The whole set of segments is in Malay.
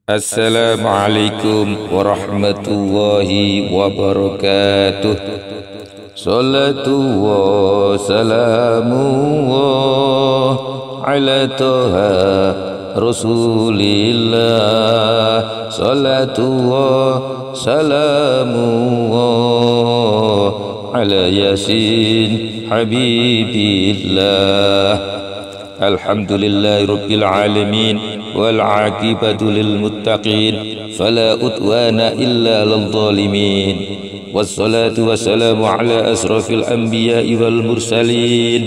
Assalamualaikum warahmatullahi wabarakatuh. Salatu wa salamu ala toha Rasulillah. Salatu wa salamu ala Yasin Habibillah. Alhamdulillahi Rabbil Alamin wal aqibatu lil muttaqin fala udwana illa lil zalimin. Wassalatu wassalamu ala asrafil anbiya'i wal mursalin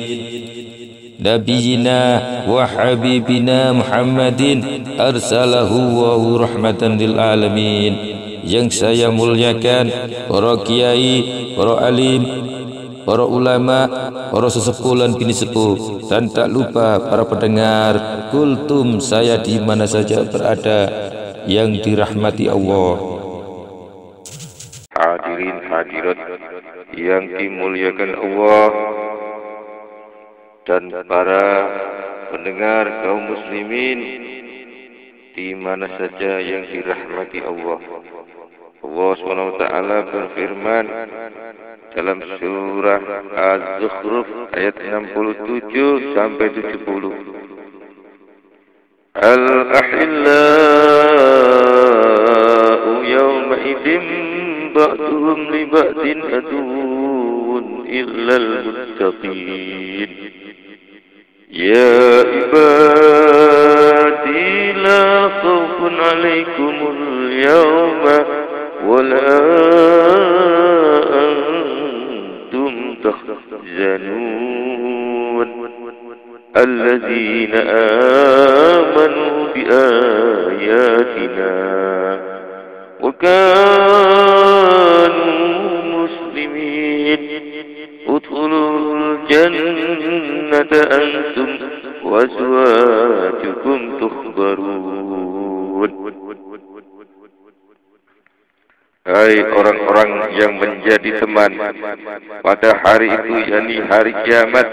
nabiyina wa habibina Muhammadin arsalahu wa rahmatan lil alamin. Yang saya muliakan para kiai, para alim, para ulama, para sesepuh dan bini sepuh, dan tak lupa para pendengar kultum saya di mana saja berada yang dirahmati Allah. Hadirin hadirat yang dimuliakan Allah dan para pendengar kaum muslimin di mana saja yang dirahmati Allah. Allah SWT berfirman dalam surah Az-Zukhruf ayat 67 sampai 70. Al-ahillau yawma idzin ba'duhum li ba'din aduwwun illal muttaqin. Ya ibadi la khawfun 'alaikumul yawma wala تحزنون الذين آمنوا بآياتنا وكانوا مسلمين ادخلوا الجنة أنتم وأزواجكم تخبرون. Hai orang-orang yang menjadi teman pada hari itu, yakni hari kiamat,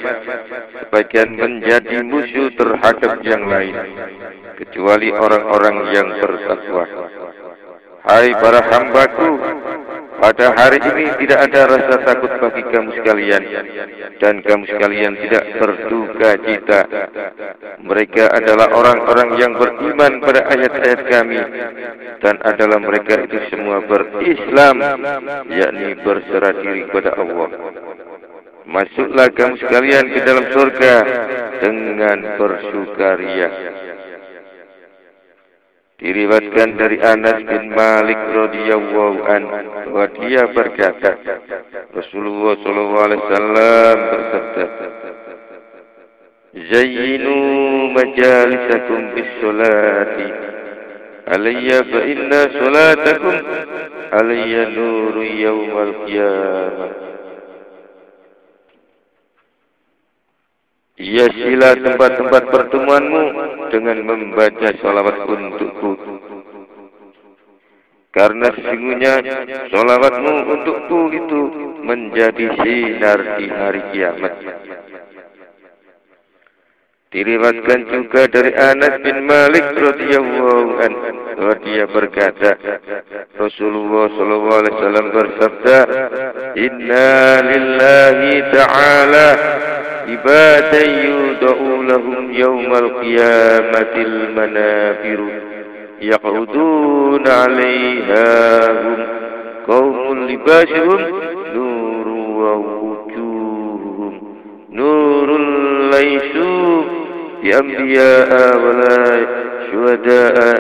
sebagian menjadi musuh terhadap yang lain, kecuali orang-orang yang bertakwa. Hai para hambaku, pada hari ini tidak ada rasa takut bagi kamu sekalian, dan kamu sekalian tidak berduka cita. Mereka adalah orang-orang yang beriman pada ayat-ayat kami, dan adalah mereka itu semua berislam, yakni berserah diri kepada Allah. Masuklah kamu sekalian ke dalam surga dengan bersukaria. Diriwayatkan dari Anas bin Malik radhiyallahu anhu bahwa dia berkata, Rasulullah SAW bersabda, Zayyinu majalisakum bis-salati alayya fa inna salatakum alayya nuru yawmal qiyamah. Hiasilah tempat-tempat pertemuanmu dengan membaca salawat untukku, karena sesungguhnya salawatmu untukku itu menjadi sinar di hari kiamat. Diriwayatkan juga dari Anas bin Malik radhiyallahu anhu bahwa dia berkata, Rasulullah SAW bersabda, Inna lillahi ta'ala ibadan yud'u lahum yawmal qiyamatil manabiru yaquduna 'alaiha hum qaumun libasuhum nuru wa wujuhum nurul laysu bi anbiya'a wa la syuhada'a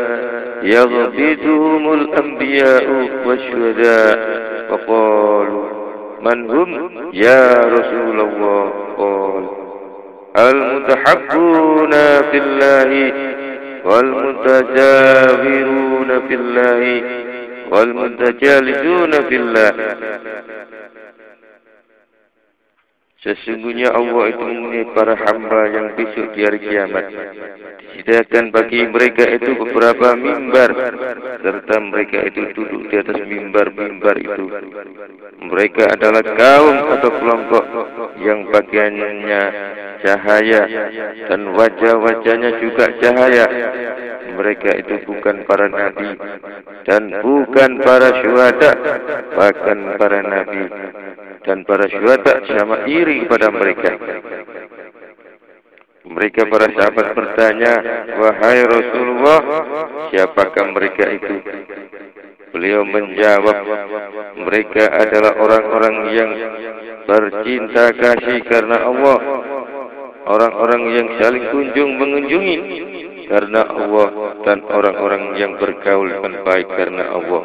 yaghbiduhumul anbiya'u wa syuhada'a wa qalu man hum ya Rasulullah. Al-mutahabbuna fillahi wal-mutajawiruna fillahi wal-mutajalisuna fillah. Sesungguhnya Allah itu mempunyai para hamba yang besok di hari kiamat disediakan bagi mereka itu beberapa mimbar, serta mereka itu duduk di atas mimbar-mimbar itu. Mereka adalah kaum atau kelompok yang bagiannya cahaya dan wajah-wajahnya juga cahaya. mereka itu bukan para nabi dan bukan para syuhada, bahkan para nabi dan para syuhada sama iri kepada mereka. Mereka para sahabat bertanya, wahai Rasulullah, siapakah mereka itu? Beliau menjawab, mereka adalah orang-orang yang bercinta kasih karena Allah, orang-orang yang saling kunjung mengunjungi karena Allah, dan orang-orang yang bergaul dengan baik karena Allah.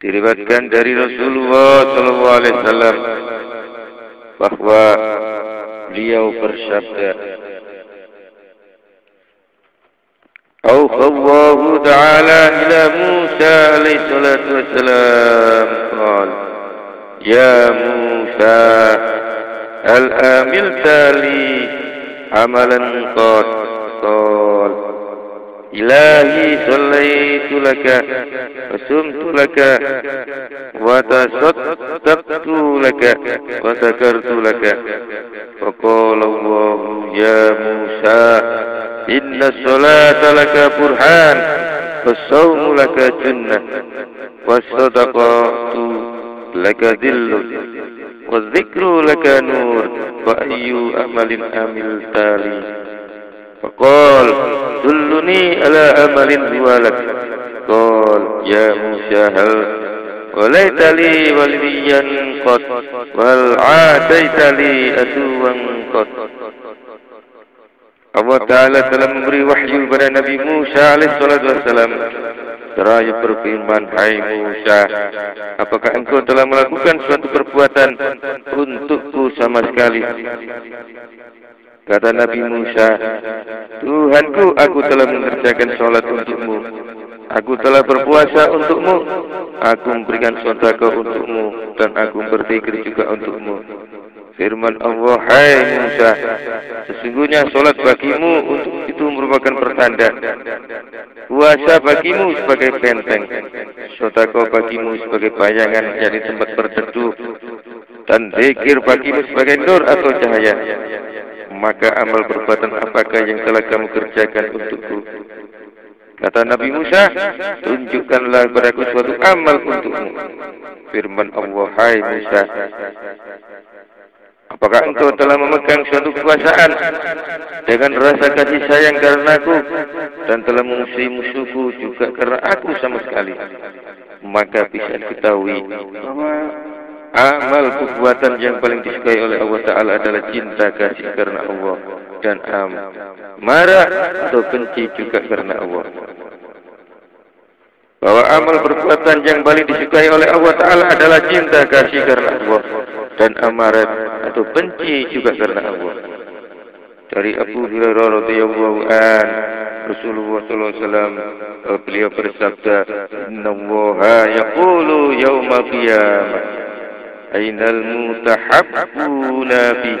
Diriwayatkan dari Rasulullah SAW bahwa beliau bersabda, Auhallahu ta'ala ila Musa alaihi salatu wassalam qala ya Musa hal amilta li amalan qad qala ilahi sallaitu laka wa sumtu laka wa tasaddaqtu laka wa zakartu laka wa qala Allah ya Musa inna salata laka burhan wa sawmu laka junnah wa sadaqatu laka dhillu wa dhikru laka nur wa ayyu amalin amilta li faqal dulluni ala amalin huwalak qal ya Musa hal walaita li waliyan qad wal aadaita li aduwan qad. Allah Ta'ala telah memberi wahyu kepada Nabi Musa alaihissalam. Seraya berfirman, hai Musa, apakah engkau telah melakukan suatu perbuatan untukku sama sekali? Kata Nabi Musa, Tuhanku, aku telah mengerjakan sholat untukmu, aku telah berpuasa untukmu, aku memberikan sedekah untukmu, dan aku berzikir juga untukmu. Firman Allah, hai Musa, sesungguhnya solat bagimu untuk itu merupakan pertanda, puasa bagimu sebagai benteng, sedekah bagimu sebagai bayangan dari tempat berteduh, dan zikir bagimu sebagai nur atau cahaya. Maka amal perbuatan apakah yang telah kamu kerjakan untukku? Kata Nabi Musa, tunjukkanlah padaku suatu amal untukmu. Firman Allah, hai Musa, apakah engkau telah memegang suatu kekuasaan dengan rasa kasih sayang karena aku dan telah mengusir musuhku juga karena aku sama sekali? Maka bisa diketahui bahwa amal perbuatan yang paling disukai oleh Allah Ta'ala adalah cinta kasih karena Allah dan marah atau benci juga karena Allah. Bahwa amal perbuatan yang paling disukai oleh Allah Ta'ala adalah cinta kasih karena Allah dan amarah atau benci juga karena Allah. Dari Abu Hurairah radhiyallahu an, Rasulullah sallallahu alaihi wasallam beliau bersabda, "Innallaha yaqulu yaumal qiyamah, ainal mutahabbuna bi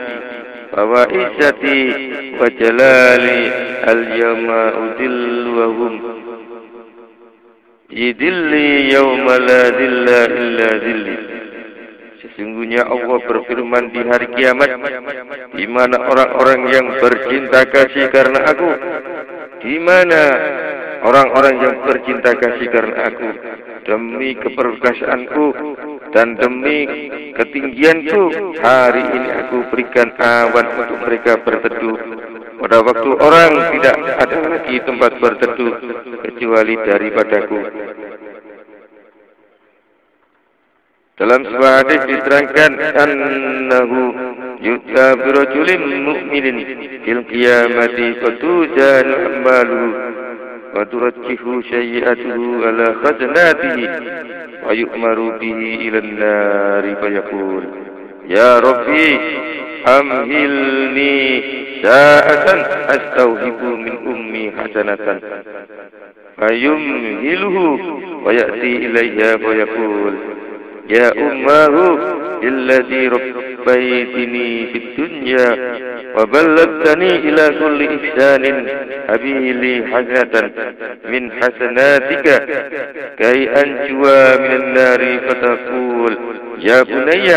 wa izzati wa jalali al-yawma udilluhum yidilli yawma la dilla illa dilli." Sesungguhnya Allah berfirman di hari kiamat, di mana orang-orang yang bercinta kasih karena aku, di mana orang-orang yang bercinta kasih karena aku, demi keperkasaanku dan demi ketinggianku, hari ini aku berikan awan untuk mereka berteduh. Pada waktu orang tidak ada lagi tempat berteduh kecuali daripadaku. Dalam sebuah hadis diterangkan, annahu yu'ta bi rajulin mu'minin fil qiyamati fatujanu amaluhu wa turajjihu sayyi'atuhu ala khazanatihi wa yu'maru bihi ila an-nari fayaqul ya rabbi amhilni sa'atan astawhibu min ummi hasanatan fayumhiluhu wa ya'ti ilayya fayaqul ya ummahu alladhi rabbaytini fid dunya وبلغتني إلى كل إحسان هبه لي حسنة من حسناتك كي أنجو من النار فتقول يا بني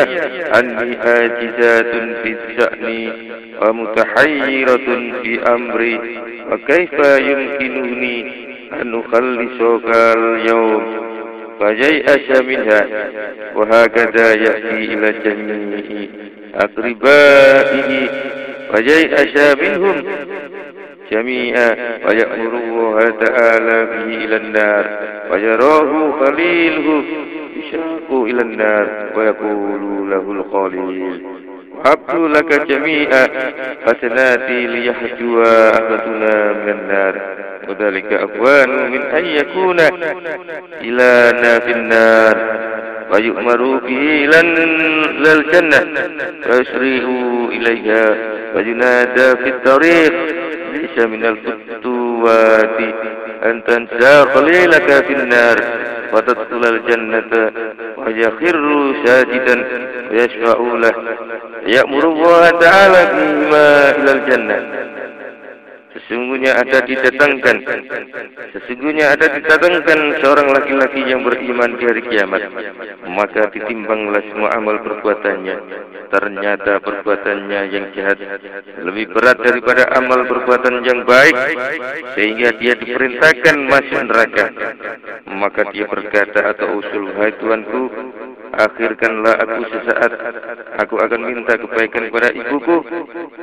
أني عاجزات في الشأن ومتحيرة في أمري وكيف يمكنني أن أخلصك اليوم فييأس منها وهكذا يأتي إلى جميع أقربائه فييأس منهم جميعا ويأمر الله تعالى به إلى النار ويراه خليله يشاق إلى النار ويقول له الخليل وهبت لك جميع حسناتي ليحجوا أحدنا من النار وذلك أهون من أن يكون إلهنا في النار ويؤمر به إلى الجنة فيسرع إليها وينادى في الطريق ليس من الفتوات أن تنسى خليلك في النار وتدخل الجنة ويخر ساجدا ويشفع له يأمر الله تعالى بهما إلى الجنة. Sesungguhnya ada didatangkan seorang laki-laki yang beriman di hari kiamat, maka ditimbanglah semua amal perbuatannya. Ternyata perbuatannya yang jahat lebih berat daripada amal perbuatan yang baik, sehingga dia diperintahkan masuk neraka. Maka dia berkata atau usul, hai Tuanku, akhirkanlah aku sesaat. Aku akan minta kebaikan kepada ibuku.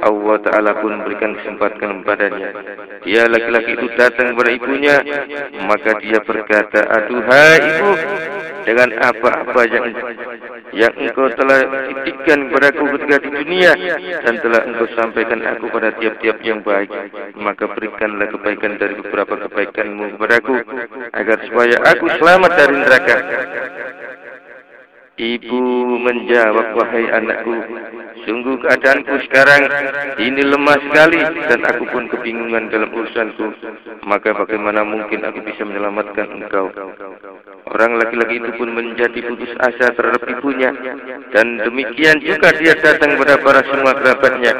Allah Ta'ala pun berikan kesempatan padanya. Dia laki-laki itu datang kepada ibunya, maka dia berkata, aduhai ibu, dengan apa-apa yang engkau telah titipkan kepadaku ketika di dunia dan telah engkau sampaikan aku pada tiap-tiap yang baik, maka berikanlah kebaikan dari beberapa kebaikanmu kepadaku agar supaya aku selamat dari neraka. Ibu menjawab, wahai anakku, sungguh keadaanku sekarang ini lemah sekali dan aku pun kebingungan dalam urusanku. Maka bagaimana mungkin aku bisa menyelamatkan engkau? Orang laki-laki itu pun menjadi putus asa terhadap ibunya, dan demikian juga dia datang kepada para semua kerabatnya.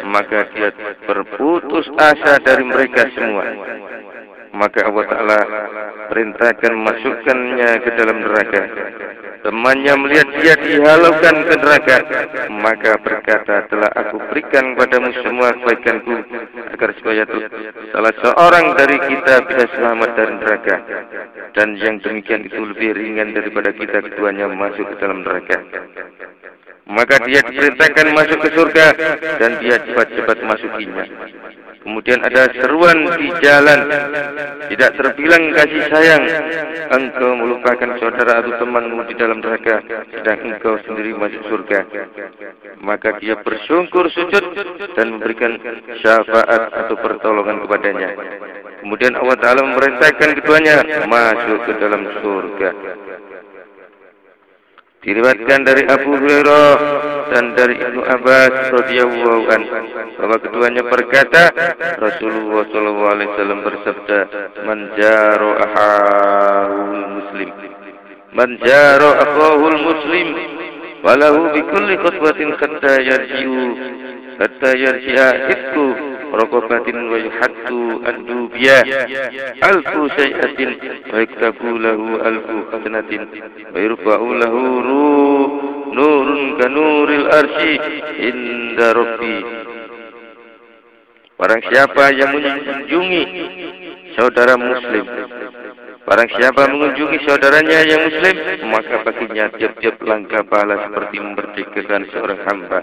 Maka dia berputus asa dari mereka semua. Maka Allah Ta'ala perintahkan masukkannya ke dalam neraka. Temannya melihat dia dihalaukan ke neraka, maka berkata, telah aku berikan padamu semua kebaikanku agar supaya salah seorang dari kita bisa selamat dari neraka, dan yang demikian itu lebih ringan daripada kita keduanya masuk ke dalam neraka. Maka dia diperintahkan masuk ke surga dan dia cepat-cepat masukinya. Kemudian ada seruan di jalan, tidak terbilang kasih sayang, engkau melupakan saudara atau temanmu di dalam neraka, sedang engkau sendiri masuk surga. Maka dia bersungkur sujud dan memberikan syafaat atau pertolongan kepadanya. Kemudian Allah Ta'ala memerintahkan keduanya masuk ke dalam surga. Diriwayatkan dari Abu Hurairah dan dari Ibnu Abbas radhiyallahu anhu bahwa keduanya berkata, Rasulullah sallallahu alaihi wasallam bersabda, man jaro akhahul muslim walahu bi kulli khutwatin hatta yarji'a itku raqabatin wa yuhaddu an-dubiyah alfu sayyatin wa yaktabu lahu alfu hasanatin wa yurfa'u lahu nurun ka nuril arsy inda rabbi. Barang siapa yang mengunjungi saudara muslim, barang siapa mengunjungi saudaranya yang muslim, maka baginya tiap-tiap langkah pahala seperti memerdekakan seorang hamba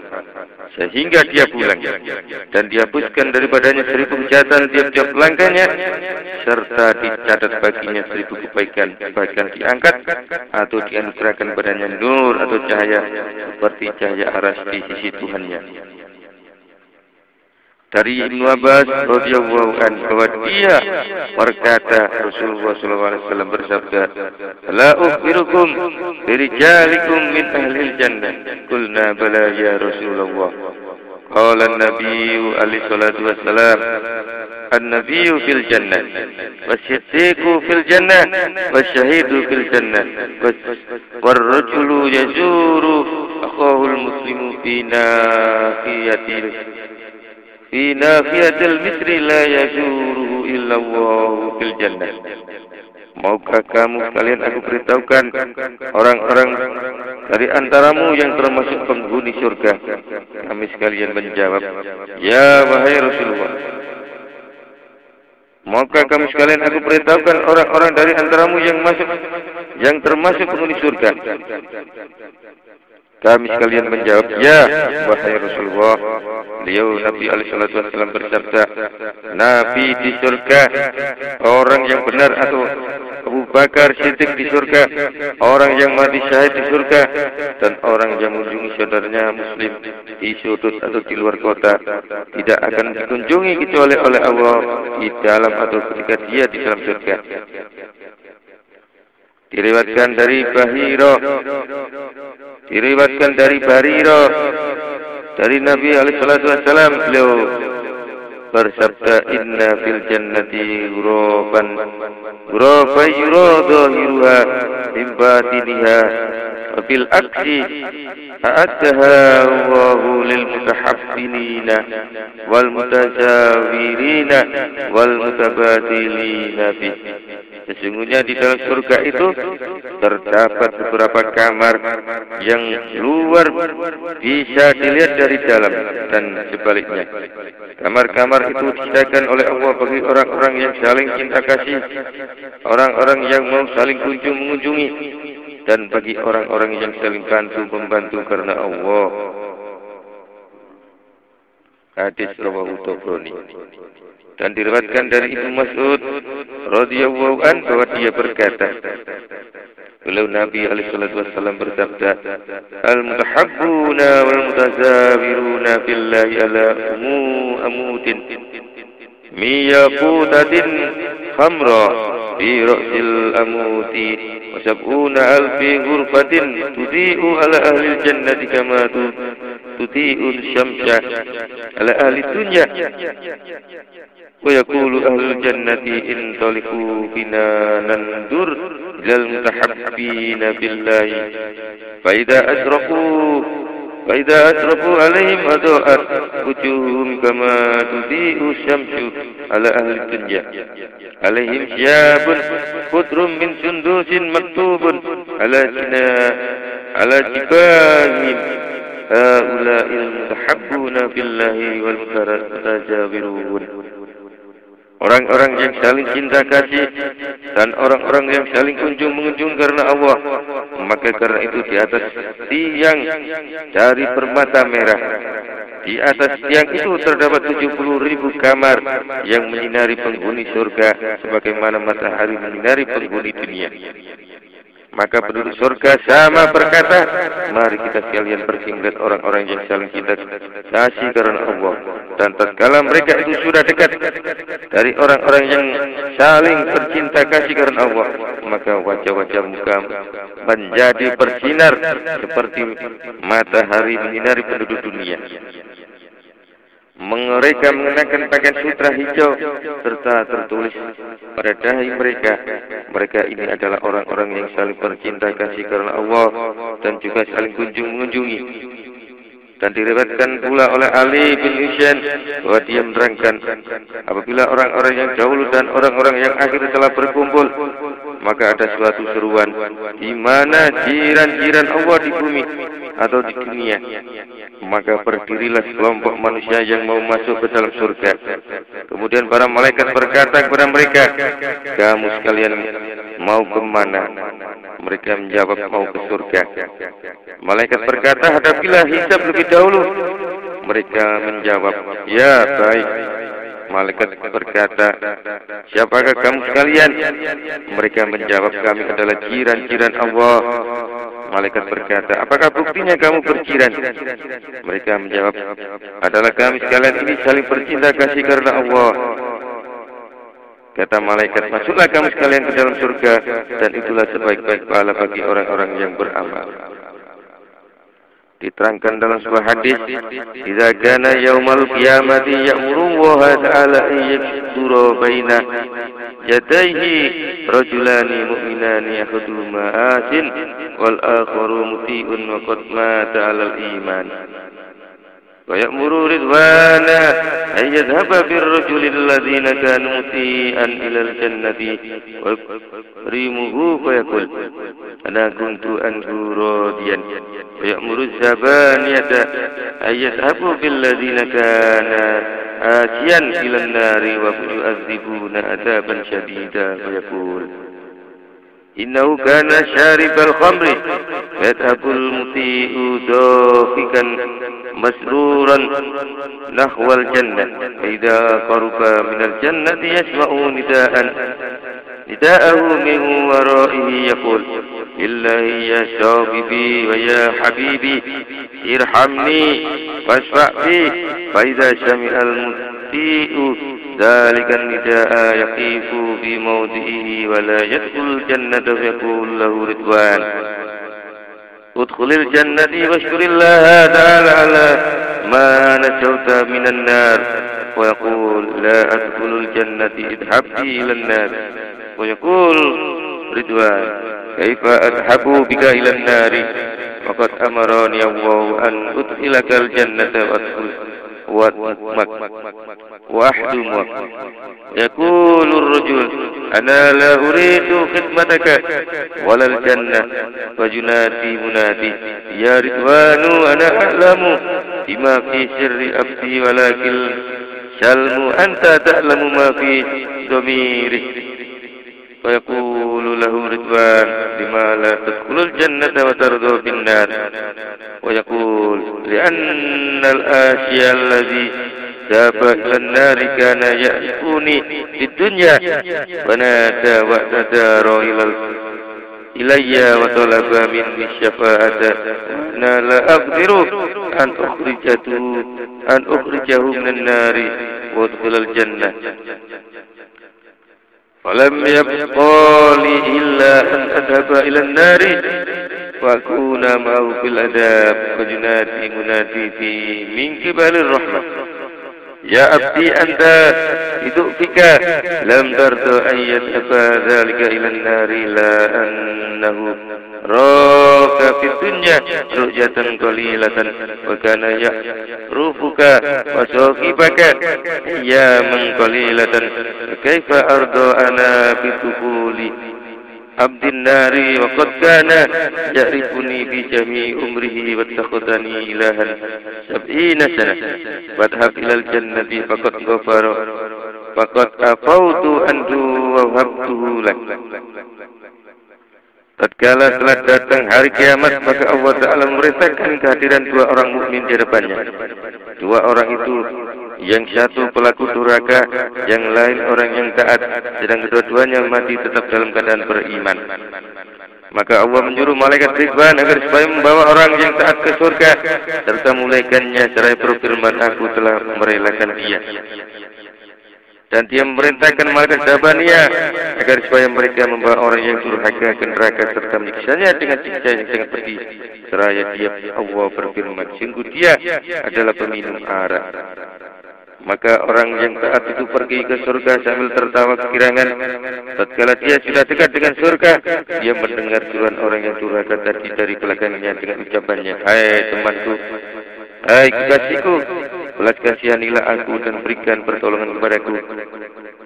sehingga dia pulang, dan dihapuskan daripadanya 1000 kejahatan tiap-tiap langkahnya, serta dicatat baginya 1000 kebaikan, bahkan diangkat atau dianugerahkan padanya nur atau cahaya seperti cahaya aras di sisi Tuhannya. Dari Ibnu Abbas radhiyallahu anhu bahwa dia berkata, Rasulullah sallallahu alaihi wasallam bersabda, la ukhbirukum birijalikum min ahlil jannah. Qulna bala ya Rasulullah. Qala an-nabiyyu alaihi salatu wassalam, an-nabiyyu fil jannah wasyiddiqu fil jannah wasyahidu fil jannah warrajulu yazuru akhahul muslimu fi nahiyatil fi nafiyatil misri la yashuruhu illa Allah fil jannah. Maukah kamu sekalian aku beritahukan orang-orang dari antaramu yang termasuk penghuni surga? Kami sekalian menjawab, ya wahai Rasulullah. Maukah kamu sekalian aku beritahukan orang-orang dari antaramu yang termasuk penghuni surga? Kami sekalian menjawab, ya wahai Rasulullah. Beliau Nabi SAW bersabda, Nabi di surga, orang yang benar atau Abu Bakar Siddiq di surga, orang yang mati syahid di surga, dan orang yang mengunjungi saudaranya Muslim di sudut atau di luar kota tidak akan dikunjungi kecuali oleh Allah di dalam atau ketika dia di dalam surga. Diriwayatkan dari Bahiro dari Nabi SAW, beliau bersabda, inna fil jannati ghurafan yura dhahiruha min batiniha wa fil aksi a'addaha Allahu lil mutahabbinina wal mutazawirina wal mutabadilina bih. Sesungguhnya di dalam surga itu terdapat beberapa kamar yang luar bisa dilihat dari dalam dan sebaliknya. Kamar-kamar itu disediakan oleh Allah bagi orang-orang yang saling cinta kasih, orang-orang yang mau saling mengunjungi, dan bagi orang-orang yang saling bantu-membantu karena Allah. Hadis rawahu Tabrani. Dan diriwayatkan dari Ibnu Mas'ud radhiyallahu anhu bahwa dia berkata, beliau Nabi SAW bersabda, al-mutahabbuna wal mutazawiruna billahi ala amutin miyaqutatin khamra fi ra'sil amuti wa sab'una alfi ghurfatin tudhi'u ala ahli jannati kama tudhi'u syamsa ala ahli dunya. ويقول أهل الجنة انطلقوا بنا ننظر إلى المتحبين بالله فإذا أشرفوا عليهم أضاءت وجوههم كما تضيء الشمس على أهل الدنيا عليهم ثياب خضر من سندس مكتوب على جباههم هؤلاء المتحبون بالله والمتجاورون. Orang-orang yang saling cinta kasih dan orang-orang yang saling mengunjung karena Allah, maka karena itu di atas tiang dari permata merah, di atas tiang itu terdapat 70.000 kamar yang menyinari penghuni surga sebagaimana matahari menyinari penghuni dunia. Maka penduduk surga sama berkata, mari kita sekalian pergi melihat orang-orang yang saling cinta kasih karena Allah. Dan tatkala mereka itu sudah dekat dari orang-orang yang saling bercinta kasih karena Allah, maka wajah-wajah muka menjadi bersinar seperti matahari menyinari penduduk dunia. Mereka mengenakan pakaian sutra hijau serta tertulis pada dahi mereka, mereka ini adalah orang-orang yang saling bercinta kasih karena Allah dan juga saling mengunjungi. Dan diriwayatkan pula oleh Ali bin Husain bahwa dia menerangkan, apabila orang-orang yang dahulu dan orang-orang yang akhir telah berkumpul, maka ada suatu seruan di mana jiran-jiran Allah di bumi atau di dunia. Maka berdirilah sekelompok manusia yang mau masuk ke dalam surga. Kemudian para malaikat berkata kepada mereka, kamu sekalian mau kemana? Mereka menjawab, mau ke surga. Malaikat berkata, hadapilah hisab lebih dahulu. Mereka menjawab, ya baik. Malaikat berkata, siapakah kamu sekalian? Mereka menjawab, kami adalah jiran-jiran Allah. Malaikat berkata, apakah buktinya kamu berjiran? Mereka menjawab, adalah kami sekalian ini saling bercinta kasih karena Allah. Kata malaikat, masuklah kamu sekalian ke dalam surga, dan itulah sebaik-baik pahala bagi orang-orang yang beramal. Diterangkan dalam sebuah hadis, idza kana yaumal qiyamati ya'muru wa ta'ala an yaksura baina yadayhi rajulani mu'minani yakhudhu ma'asin wal akharu muti'un wa qad mata 'alal iman. ويأمر رضوانا أن يذهب بالرجل الذين كانوا مسيئا إلى الجنة ويكرمه فيقول أنا كنت عنه راضيا ويأمر الزبانية أن يذهبوا بالذين كانا آسيا إلى النار ويعذبون عذابا شديدا ويقول إنه كان شارب الخمر ويذهب المسيء ضاحكا مسرورا نحو الجنة فإذا قرب من الجنة يسمع نداءه من ورائه يقول لله يا صاحبي ويا حبيبي ارحمني واشفع بي فإذا سمع المسيء ذلك النداء يقف في موضعه ولا يدخل الجنة فيقول له رضوان ادخل الجنة واشكر الله تعالى على ما نجوت من النار ويقول لا أدخل الجنة اذهب بي إلى النار ويقول رضوان كيف أذهب بك إلى النار وقد أمرني الله أن أدخلك الجنة وأحدمك يقول الرجل أنا لا أريد خدمتك ولا الجنة فينادي منادي يا رضوان أنا أعلم بما في سر أبدي ولكن سلم أنت تعلم ما في ضميري فيقول له رضوان لما لا تدخل الجنة وترضى بالنار ويقول لأن الآسي الذي ذهب إلى النار كان يأتوني في الدنيا فنادى واعتذر إلي وطلب مني الشفاعة أنا لا أقدر أن أخرجه من النار وادخل الجنة فلم يبقى لي إلا أن أذهب إلى النار وأكون معه في العذاب فينادي منادي من قبل الرحمة يا عبدي أنت بضعفك لم ترضى أن يذهب ذلك إلى النار لا أنه راك في الدنيا رؤية قليلة وكان يعرفك وصاحبك أياما قليلة فكيف أرضى أنا بدخول عبد النار وقد كان يعرفني بجميع أمره واتخذني إلها 70 سنة فاذهب إلى الجنة فقد أفوت عنه ووهبته لك. Tatkala telah datang hari kiamat, maka Allah Ta'ala memerintahkan kehadiran dua orang mukmin di depannya. Dua orang itu, yang satu pelaku durhaka, yang lain orang yang taat, sedang kedua-duanya mati tetap dalam keadaan beriman. Maka Allah menyuruh malaikat Ridwan agar supaya membawa orang yang taat ke surga, serta mulaikannya seraya berfirman, aku telah merelakan dia. Dan dia memerintahkan malaikat Zabaniyah agar supaya mereka membawa orang yang durhaka ke neraka serta menyiksanya dengan siksa yang sangat pedih. Seraya dia Allah berfirman, sungguh dia adalah peminum arak. Maka orang yang taat itu pergi ke surga sambil tertawa kegirangan. Tatkala dia sudah dekat dengan surga, dia mendengar suruhan orang yang durhaka tadi dari belakangnya dengan ucapannya, hai temanku, hai kekasihku, belas kasihanilah aku dan berikan pertolongan kepadaku.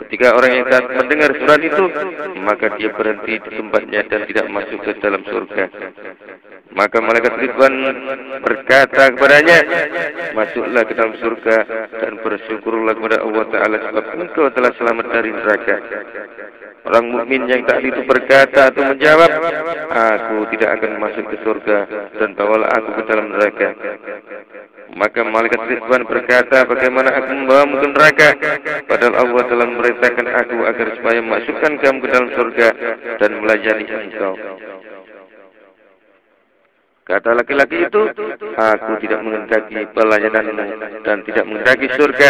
Ketika orang yang taat mendengar surat itu, maka dia berhenti di tempatnya dan tidak masuk ke dalam surga. Maka malaikat Ridwan berkata kepadanya, masuklah ke dalam surga dan bersyukurlah kepada Allah Ta'ala sebab engkau telah selamat dari neraka. Orang mukmin yang taat itu berkata atau menjawab, aku tidak akan masuk ke surga dan bawalah aku ke dalam neraka. Maka malaikat Ridwan berkata, bagaimana aku membawamu ke neraka? Padahal Allah telah memerintahkan aku agar supaya masukkan kamu ke dalam surga dan melayani engkau. Kata laki-laki itu, aku tidak menghendaki pelayananmu dan tidak menghendaki surga.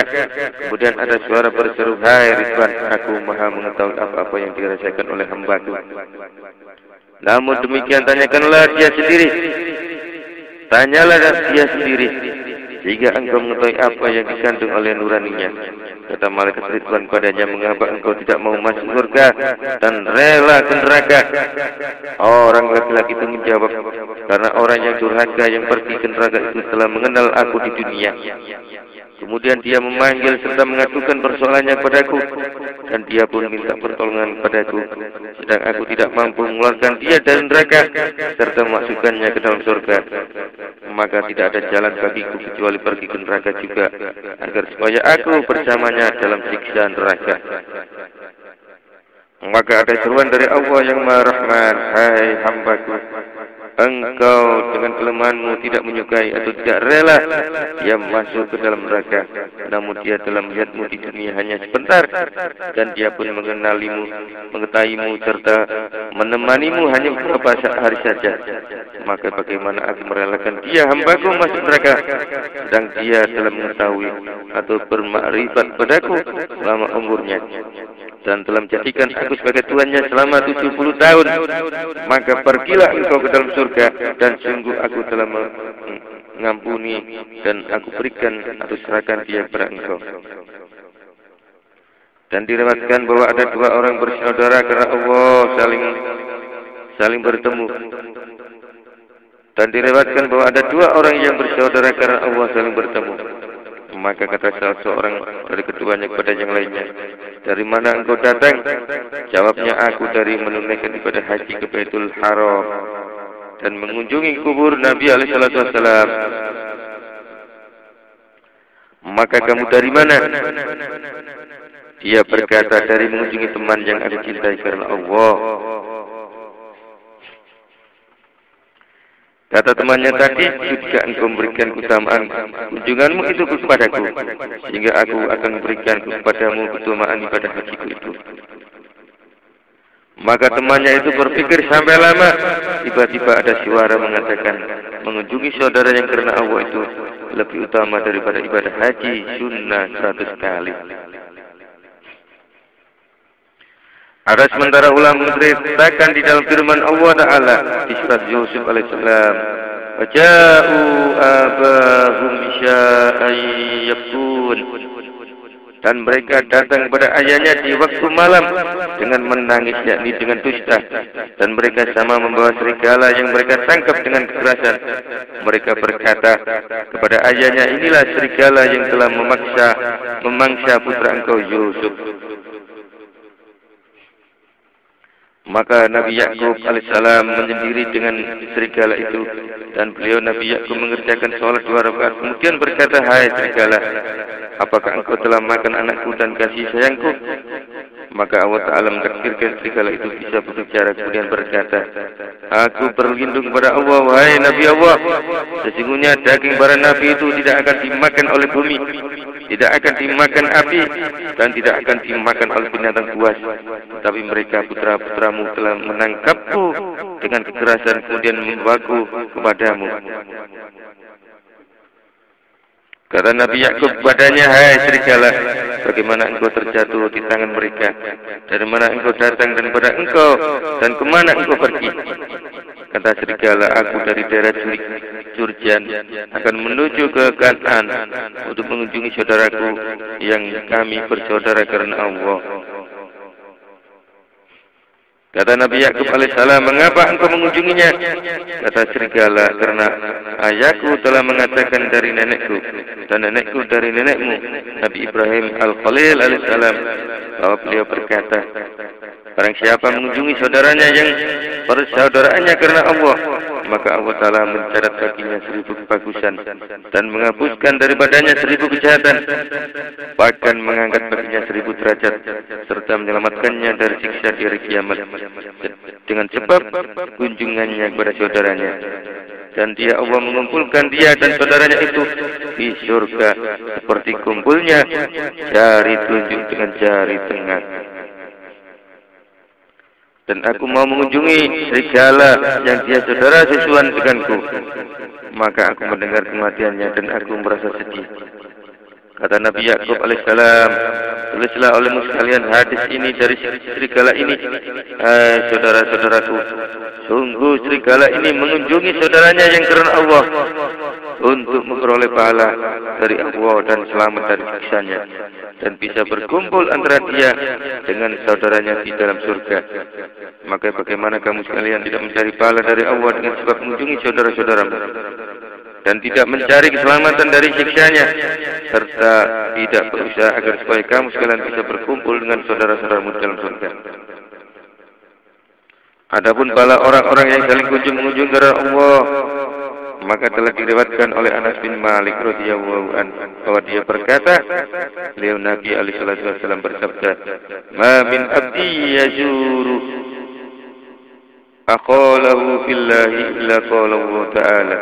Kemudian ada suara berseru, hai Ridwan, aku maha mengetahui apa-apa yang dirasakan oleh hambaku. Namun demikian tanyakanlah dia sendiri. Tanyalah dia sendiri. sehingga engkau mengetahui apa yang dikandung oleh nuraninya. Kata malaikat Ridwan padanya, mengapa engkau tidak mau masuk surga dan rela ke neraka? Orang laki-laki itu menjawab, karena orang yang durhaka yang pergi ke neraka itu telah mengenal aku di dunia. Kemudian dia memanggil serta mengadukan persoalannya padaku, dan dia pun minta pertolongan padaku, sedang aku tidak mampu mengeluarkan dia dari neraka serta memasukkannya ke dalam surga. Maka tidak ada jalan bagiku kecuali pergi ke neraka juga, agar supaya aku bersamanya dalam siksa neraka. Maka ada seruan dari Allah yang Maha Rahman, hai hambaku, engkau dengan kelemahanmu tidak menyukai atau tidak rela dia masuk ke dalam neraka, namun dia telah melihatmu di dunia hanya sebentar, dan dia pun mengenalimu, mengetahuimu serta menemanimu hanya beberapa hari saja. Maka bagaimana aku merelakan dia hambaku masuk neraka, sedang dia telah mengetahui atau bermakrifat padaku selama umurnya, dan telah menjadikan aku sebagai Tuhannya selama 70 tahun. Maka pergilah engkau ke dalam surga, dan sungguh aku telah mengampuni dan aku berikan atau serahkan dia kepada engkau. Dan diriwayatkan bahwa ada dua orang bersaudara karena Allah saling bertemu. Dan diriwayatkan bahwa ada dua orang yang bersaudara karena Allah saling bertemu. Maka kata salah seorang dari keduanya kepada yang lainnya, dari mana engkau datang? Jawabnya, aku dari menunaikan ibadah haji ke Baitul Haram dan mengunjungi kubur Nabi alaihissalam. Maka kamu dari mana? Dia berkata, dari mengunjungi teman yang aku cintai karena Allah. Kata temannya tadi, jika engkau memberikan keutamaan kunjunganmu itu kepadaku, sehingga aku akan memberikan kepadamu keutamaan ibadah hajiku itu. Maka temannya itu berpikir sampai lama, tiba-tiba ada suara mengatakan, mengunjungi saudara yang karena Allah itu lebih utama daripada ibadah haji sunnah 100 kali. Ada sementara ulama menceritakan di dalam firman Allah Ta'ala di surat Yusuf alaihissalam, waja'u abahum isya'an yabkun, dan mereka datang kepada ayahnya di waktu malam dengan menangis, yakni dengan dusta, dan mereka sama membawa serigala yang mereka tangkap dengan kekerasan. Mereka berkata kepada ayahnya, inilah serigala yang telah memangsa putra engkau Yusuf. Maka Nabi Yakub alaihissalam menyendiri dengan serigala itu, dan beliau Nabi Yakub mengerjakan sholat 2 rakaat. Kemudian berkata, hai serigala, apakah engkau telah makan anakku dan kasih sayangku? Maka Allah Ta'ala mentakdirkan serigala itu bisa berbicara, kemudian berkata, aku berlindung kepada Allah, wahai Nabi Allah, sesungguhnya daging para Nabi itu tidak akan dimakan oleh bumi, tidak akan dimakan api, dan tidak akan dimakan oleh binatang buas. Tapi mereka putra-putramu telah menangkapku dengan kekerasan, kemudian membawaku kepadamu. Kata Nabi Yakub padanya, hai serigala, bagaimana engkau terjatuh di tangan mereka? Dari mana engkau datang dan pada engkau, dan kemana engkau pergi? Kata serigala, aku dari daerah Jurjan akan menuju ke Kan'an untuk mengunjungi saudaraku yang kami bersaudara karena Allah. Kata Nabi Yakub alaihissalam, mengapa engkau mengunjunginya? Kata serigala, karena ayahku telah mengatakan dari nenekku dan nenekku dari nenekmu, Nabi Ibrahim al-Khalil alaihissalam, bahwa beliau berkata, barang siapa mengunjungi saudaranya yang persaudaraannya karena Allah, maka Allah Ta'ala mencatat baginya 1000 kebagusan dan menghapuskan daripadanya 1000 kejahatan, bahkan mengangkat baginya 1000 derajat, serta menyelamatkannya dari siksa di hari kiamat dengan sebab kunjungannya kepada saudaranya. Dan dia Allah mengumpulkan dia dan saudaranya itu di surga seperti kumpulnya jari telunjuk dengan jari tengah. Dan aku mau mengunjungi serigala yang dia saudara sesuan denganku. Maka aku mendengar kematiannya dan aku merasa sedih. Kata Nabi Yakub alaihissalam, tulislah olehmu sekalian hadis ini dari serigala ini. Hai saudara-saudaraku, sungguh serigala ini mengunjungi saudaranya yang karena Allah. untuk memperoleh pahala dari Allah dan selamat dari siksanya, dan bisa berkumpul antara dia dengan saudaranya di dalam surga. Maka bagaimana kamu sekalian tidak mencari pahala dari Allah dengan sebab mengunjungi saudara-saudaramu, dan tidak mencari keselamatan dari siksanya, serta tidak berusaha agar supaya kamu sekalian bisa berkumpul dengan saudara-saudaramu di dalam surga. Adapun bala orang-orang yang saling kunjung mengunjung kepada Allah, maka telah diriwayatkan oleh Anas bin Malik radhiyallahu anhu bahwa dia berkata, beliau Nabi alaihi salatu wasallam bersabda, "Ma min abdi yazuru aqalahu billahi illa qala Allah ta'ala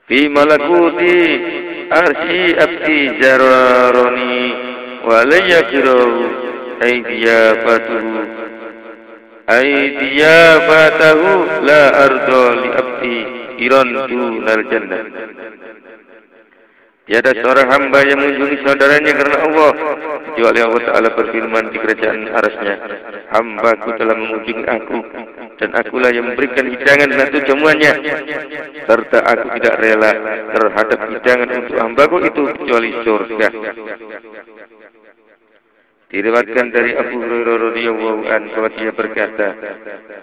fi malakuti arsy abdi zararani wa la yakrahu aidiyafatahu la ardo li abdi irantu nal jannah." Tiada seorang hamba yang mengunjungi saudaranya karena Allah, kecuali Allah Ta'ala berfirman di kerajaan arasnya, "Hambaku telah mengunjungi aku, dan akulah yang memberikan hidangan untuk jamuannya, serta aku tidak rela terhadap hidangan untuk hambaku itu kecuali surga." Diriwayatkan dari Abu Hurairah radhiyallahu anhu bahwa dia berkata,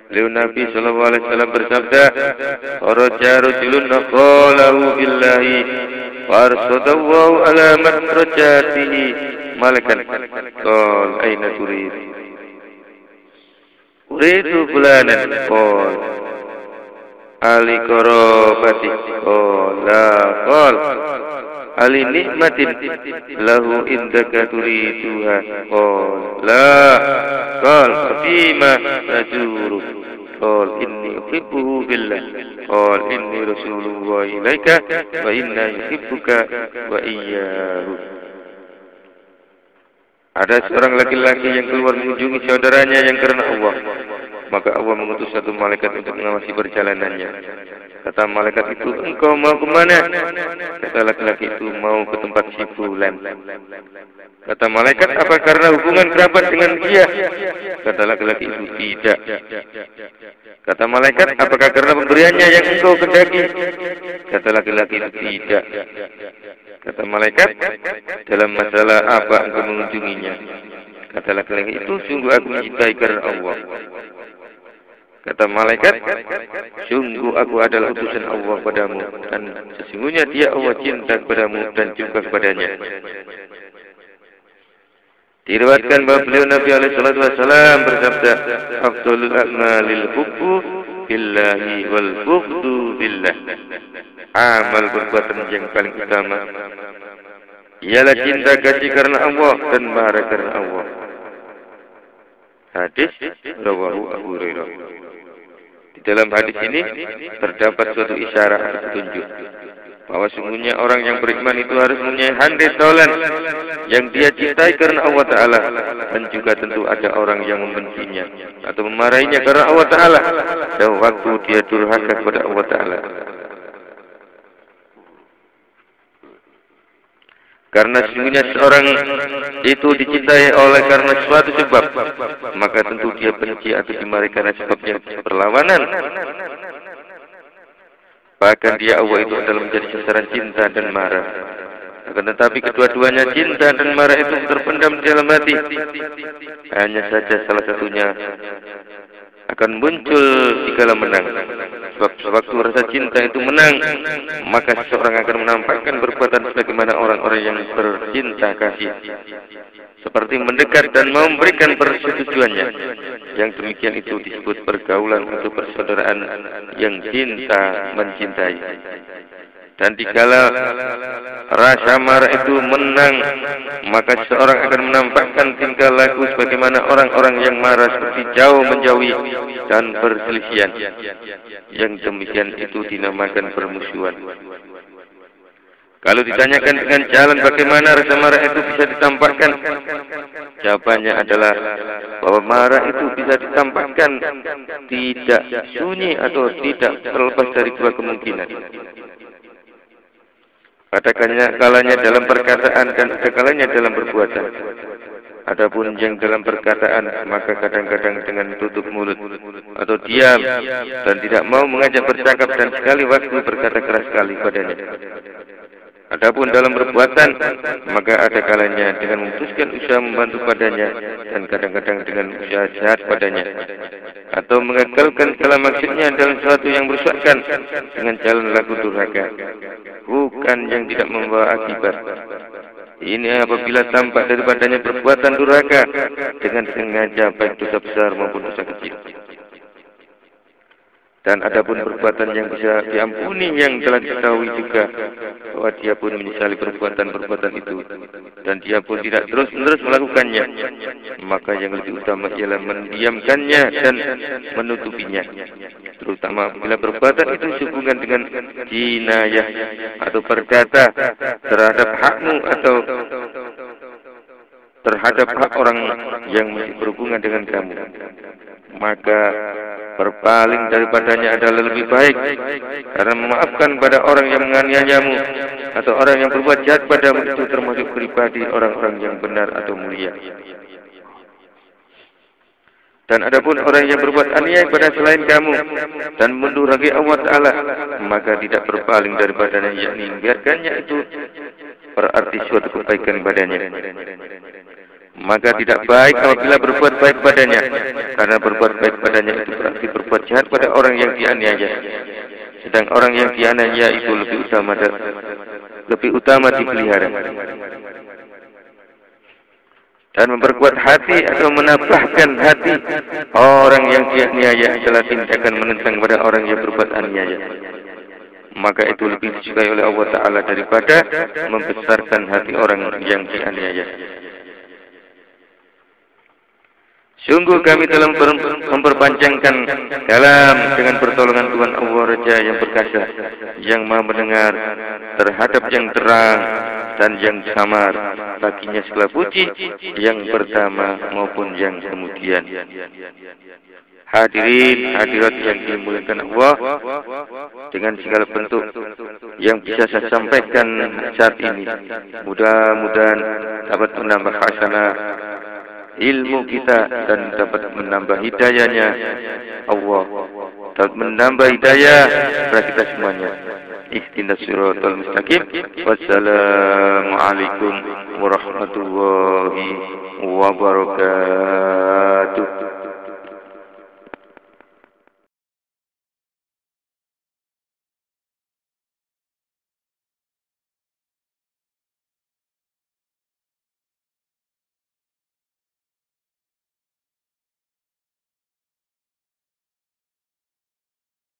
beliau Nabi sallallahu alaihi wasallam bersabda, "Kharaja rajulun qalahu billahi wa arsadahu ala madrajatihi malakan qala aina turid uridu fulanan qala ali qarabati qala qala ali nikmatin lahu indaka turiduha qala qala fima tajuru qala inni uhibbuhu billah qala inni rasulullah ilaika wa inna yuhibbuka wa iyyahu." Ada seorang laki-laki yang keluar mengunjungi saudaranya yang karena Allah, maka Allah mengutus satu malaikat untuk mengawasi perjalanannya. Kata malaikat itu, "Engkau mau kemana?" Kata laki-laki itu, "Mau ke tempat si fulan." Kata malaikat, "Apa karena hubungan kerabat dengan dia?" Kata laki-laki itu, "Tidak." Kata malaikat, "Apakah karena pemberiannya yang engkau kendaki?" Kata laki-laki itu, "Tidak." Kata malaikat, "Dalam masalah apa engkau mengunjunginya?" Kata laki-laki itu, "Sungguh aku mencintai karena Allah." Kata malaikat, "Sungguh aku adalah utusan Allah padamu, dan sesungguhnya dia Allah cinta kepadamu dan juga kepadanya." Diriwayatkan bahwa beliau Nabi alaihi salatu wasallam bersabda, "Afdhalul a'malil hubbu billahi wal bughdu billah." Amal perbuatan yang paling utama ialah cinta kasih karena Allah dan marah karena Allah. Hadis rawahu Abu Hurairah. Di dalam hadis ini terdapat suatu isyarat atau petunjuk bahwa sungguhnya orang yang beriman itu harus mempunyai handai taulan yang dia cintai karena Allah Ta'ala, dan juga tentu ada orang yang membencinya atau memarahinya karena Allah Ta'ala dan waktu dia durhaka kepada Allah Ta'ala. Karena sesungguhnya seorang itu dicintai oleh karena suatu sebab, maka tentu dia benci atau dimarahi karena sebabnya berlawanan. Bahkan dia Allah itu adalah menjadi sasaran cinta dan marah. Akan tetapi kedua-duanya cinta dan marah itu terpendam di dalam hati. Hanya saja salah satunya akan muncul jikalau menang. Sebab sewaktu rasa cinta itu menang, maka seseorang akan menampakkan perbuatan sebagaimana orang-orang yang bercinta kasih, seperti mendekat dan mau memberikan persetujuannya. Yang demikian itu disebut pergaulan untuk persaudaraan yang cinta mencintai. Dan dikala rasa marah itu menang, maka seseorang akan menampakkan tingkah laku sebagaimana orang-orang yang marah, seperti jauh menjauhi dan perselisihan. Yang demikian itu dinamakan permusuhan. Kalau ditanyakan dengan jalan bagaimana rasa marah itu bisa ditampakkan, jawabannya adalah bahwa marah itu bisa ditampakkan tidak sunyi atau tidak terlepas dari dua kemungkinan. Pada kalanya dalam perkataan dan pada kalanya dalam perbuatan. Adapun yang dalam perkataan, maka kadang-kadang dengan tutup mulut atau diam dan tidak mau mengajak bercakap dan sekali waktu berkata keras sekali padanya. Adapun dalam perbuatan, maka ada kalanya dengan memutuskan usaha membantu padanya dan kadang-kadang dengan usaha jahat padanya, atau mengagalkan segala maksudnya dalam sesuatu yang bersyakan dengan jalan laku durhaka, bukan yang tidak membawa akibat. Ini apabila tampak daripadanya perbuatan durhaka dengan sengaja, baik dosa besar maupun dosa kecil. Dan adapun perbuatan yang bisa diampuni yang telah diketahui juga bahwa dia pun menyesali perbuatan-perbuatan itu dan dia pun tidak terus-menerus melakukannya, maka yang lebih utama ialah mendiamkannya dan menutupinya, terutama apabila perbuatan itu sehubungan dengan jinayah atau perdata terhadap hakmu atau terhadap hak orang yang masih berhubungan dengan kamu, maka berpaling daripadanya adalah lebih baik, karena memaafkan pada orang yang menganiayamu atau orang yang berbuat jahat padamu itu termasuk pribadi orang-orang yang benar atau mulia. Dan adapun orang yang berbuat aniaya pada selain kamu dan mendurhaki Allah Ta'ala, maka tidak berpaling daripadanya, yakni biarkannya itu berarti suatu kebaikan padanya. Maka tidak baik apabila berbuat baik padanya, karena berbuat baik padanya itu berarti berbuat jahat pada orang yang dianiaya. Sedang orang yang dianiaya itu lebih utama dipelihara. Dan memperkuat hati atau menambahkan hati orang yang dianiaya adalah tindakan menentang pada orang yang berbuat aniaya. Maka itu lebih disukai oleh Allah Ta'ala daripada membesarkan hati orang yang dianiaya. Sungguh kami telah memperpanjangkan kalam dengan pertolongan Tuhan Allah Raja yang perkasa, yang maha mendengar terhadap yang terang dan yang samar, baginya segala puji yang pertama maupun yang kemudian. Hadirin hadirat yang dimuliakan Allah, dengan segala bentuk yang bisa saya sampaikan saat ini, mudah-mudahan dapat menambah hasanah ilmu kita dan dapat menambah hidayahnya Allah, dapat menambah hidayah kepada kita semuanya. Ihdinas siratal mustaqim. Wassalamualaikum warahmatullahi wabarakatuh.